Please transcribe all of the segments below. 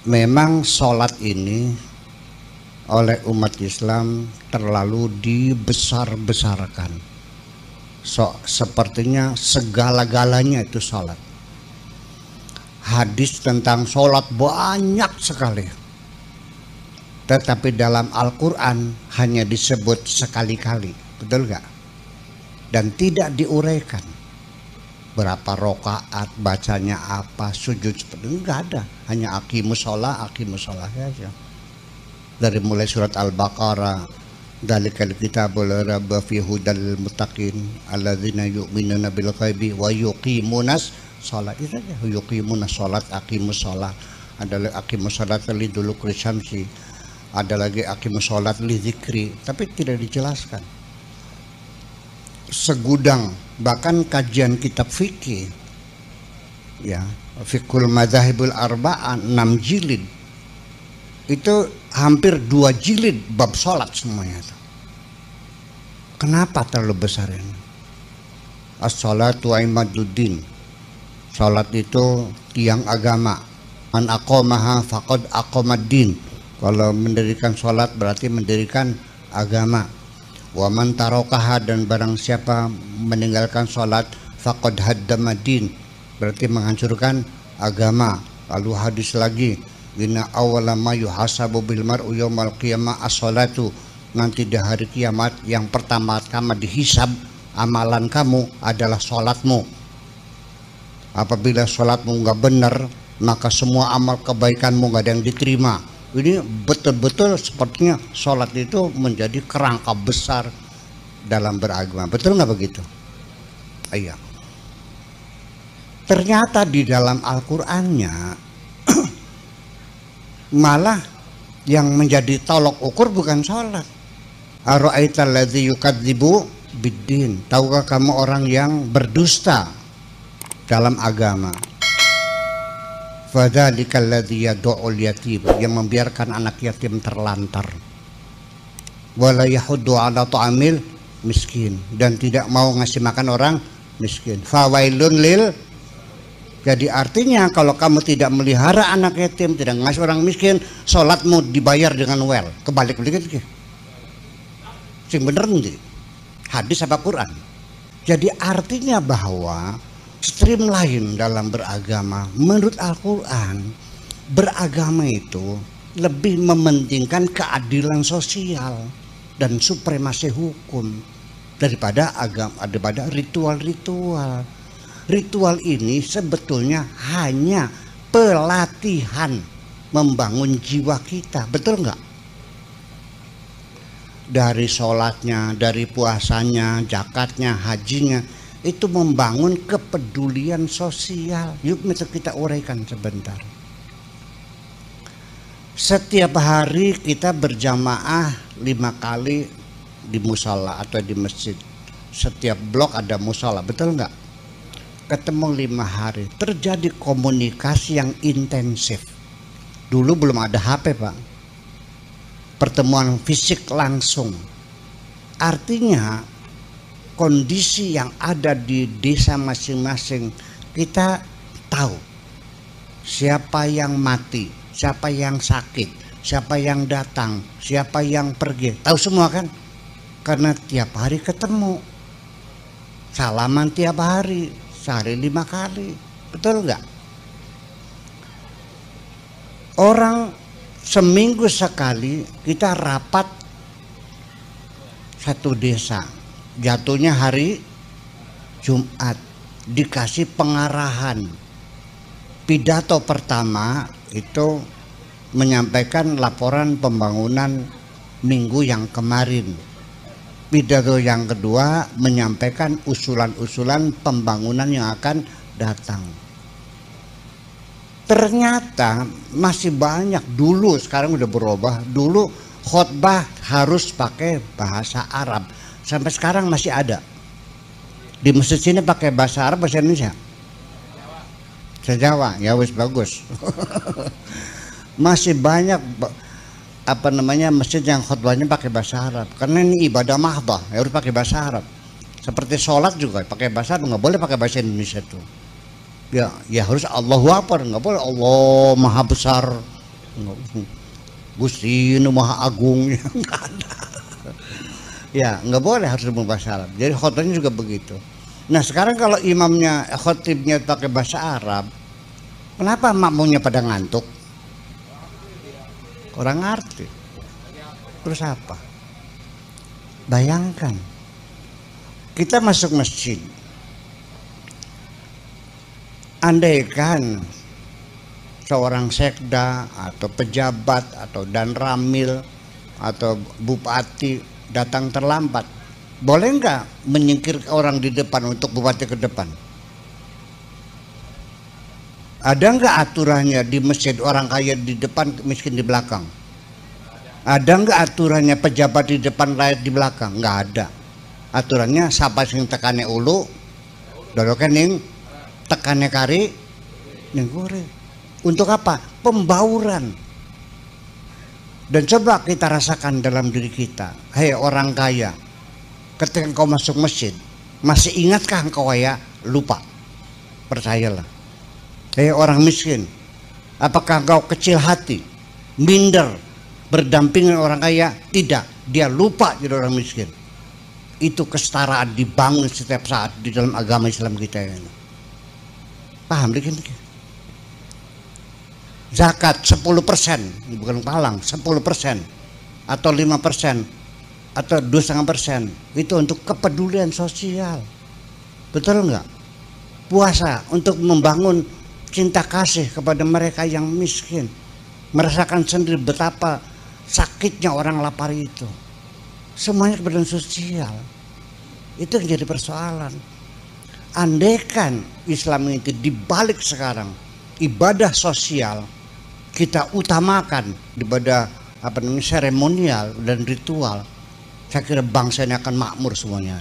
Memang sholat ini oleh umat Islam terlalu dibesar-besarkan. Sepertinya segala-galanya itu sholat. Hadis tentang sholat banyak sekali, tetapi dalam Al-Quran hanya disebut sekali-kali, betul gak? Dan tidak diuraikan berapa rokaat, bacanya apa, sujud seperti itu nggak ada, hanya aqimus sholah saja. Dari mulai surat Al-Baqarah, dzalikal kitabul la raiba fihi hudal lil muttaqin alladzina yu'minuna bil ghaibi wa yuqimunas sholat. Itu saja, yuqimunas sholat, aqimus sholat. Ada aqimus sholat li duluki syamsi, ada lagi aqimus sholat li dzikri, tapi tidak dijelaskan. Segudang, bahkan kajian kitab fikih ya, Fiqhul Madzhabul Arba'ah 6 jilid itu hampir 2 jilid bab sholat semuanya itu. Kenapa terlalu besar ini? As-sholatu imaduddin, sholat itu tiang agama. Man aqamaha faqad aqamaddin, kalau mendirikan sholat berarti mendirikan agama. Wa man tarakaha, dan barang siapa meninggalkan sholat faqad haddamaddin, berarti menghancurkan agama. Lalu hadis lagi, inna awwala ma yuhasabu bil mar'u yaumal qiyamah as-sholatu, nanti di hari kiamat yang pertama-tama dihisab amalan kamu adalah sholatmu. Apabila sholatmu nggak benar, maka semua amal kebaikanmu nggak ada yang diterima. Ini betul-betul sepertinya sholat itu menjadi kerangka besar dalam beragama. Betul nggak begitu? Iya. Ternyata di dalam Al-Qur'annya malah yang menjadi tolok ukur bukan sholat. Ara'aital ladzi yukadzibu biddin, tahukah kamu orang yang berdusta dalam agama? Fadzalikal ladzi yad'ul yatim, yang membiarkan anak yatim terlantar. Wala yahuddu 'ala ta'amil miskin, dan tidak mau ngasih makan orang miskin. Fawailun lil, jadi artinya kalau kamu tidak melihara anak yatim, tidak ngasih orang miskin, sholatmu dibayar dengan well. Kebalik dikit. Sing bener nih, hadis apa Quran? Jadi artinya bahwa streamline dalam beragama, menurut Al-Quran, beragama itu lebih mementingkan keadilan sosial dan supremasi hukum daripada ritual-ritual. Ritual ini sebetulnya hanya pelatihan membangun jiwa kita, betul nggak? Dari sholatnya, dari puasanya, zakatnya, hajinya, itu membangun kepedulian sosial. Yuk kita uraikan sebentar. Setiap hari kita berjamaah 5 kali di musola atau di masjid. Setiap blok ada musola, betul nggak? Ketemu 5 hari, terjadi komunikasi yang intensif. Dulu belum ada HP, Pak. Pertemuan fisik langsung. Artinya kondisi yang ada di desa masing-masing, kita tahu siapa yang mati, siapa yang sakit, siapa yang datang, siapa yang pergi, tahu semua kan? Karena tiap hari ketemu, salaman tiap hari, sehari 5 kali, betul nggak? Orang seminggu sekali kita rapat satu desa, jatuhnya hari Jumat, dikasih pengarahan. Pidato pertama itu menyampaikan laporan pembangunan minggu yang kemarin. Pidato yang kedua menyampaikan usulan-usulan pembangunan yang akan datang. Ternyata masih banyak, dulu sekarang udah berubah. Dulu khotbah harus pakai bahasa Arab, sampai sekarang masih ada. Di masjid sini pakai bahasa Arab, bahasa Indonesia, Jawa, ya wis bagus. Masih banyak masjid yang khotbahnya pakai bahasa Arab, karena ini ibadah mahdhah, ya harus pakai bahasa Arab. Seperti sholat juga pakai bahasa Arab, nggak boleh pakai bahasa Indonesia tuh. Ya harus Allahu Akbar, nggak boleh Allah Maha Besar, Gusti nu Maha Agung nggak ada. Ya nggak boleh, harus berbahasa Arab. Jadi khotibnya juga begitu. Nah sekarang kalau imamnya khotibnya pakai bahasa Arab, kenapa makmumnya pada ngantuk? Kurang ngerti. Terus apa? Bayangkan kita masuk masjid, andaikan seorang sekda atau pejabat atau dan ramil atau bupati datang terlambat, boleh nggak menyingkir orang di depan untuk bupati ke depan? Ada nggak aturannya di masjid orang kaya di depan, miskin di belakang? Ada nggak aturannya pejabat di depan, rakyat di belakang? Nggak ada. Aturannya siapa sing tekane ulu, doroke ning tekane kari ning kuri. Untuk apa? Pembauran. Dan coba kita rasakan dalam diri kita. Hei orang kaya, ketika engkau masuk masjid, masih ingatkah engkau kaya? Lupa. Percayalah. Hei orang miskin, apakah engkau kecil hati, minder, berdampingan orang kaya? Tidak. Dia lupa jadi orang miskin. Itu kesetaraan dibangun setiap saat di dalam agama Islam kita ini. Paham dikit? Zakat 10%, bukan palang, 10% atau 5% atau 2,5%, itu untuk kepedulian sosial. Betul enggak? Puasa untuk membangun cinta kasih kepada mereka yang miskin, merasakan sendiri betapa sakitnya orang lapar itu. Semuanya kepedulian sosial. Itu yang jadi persoalan. Andaikan Islam itu dibalik sekarang, ibadah sosial kita utamakan daripada seremonial dan ritual, saya kira bangsa ini akan makmur semuanya.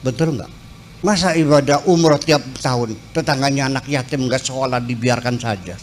Betul nggak? Masa ibadah umroh tiap tahun, tetangganya anak yatim nggak sekolah dibiarkan saja?